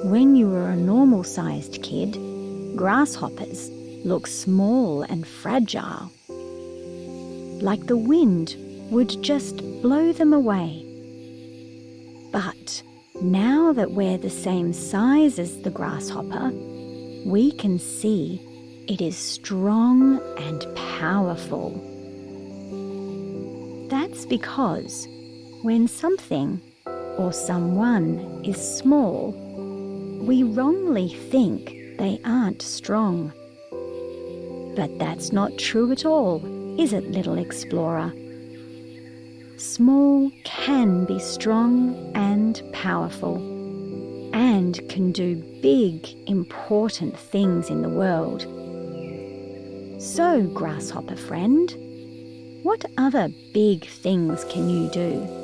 When you were a normal-sized kid, grasshoppers look small and fragile, like the wind would just blow them away. But now that we're the same size as the grasshopper, we can see it is strong and powerful. That's because when something or someone is small, we wrongly think they aren't strong. But that's not true at all, is it, little explorer? Small can be strong and powerful, and can do big, important things in the world. So, grasshopper friend, what other big things can you do?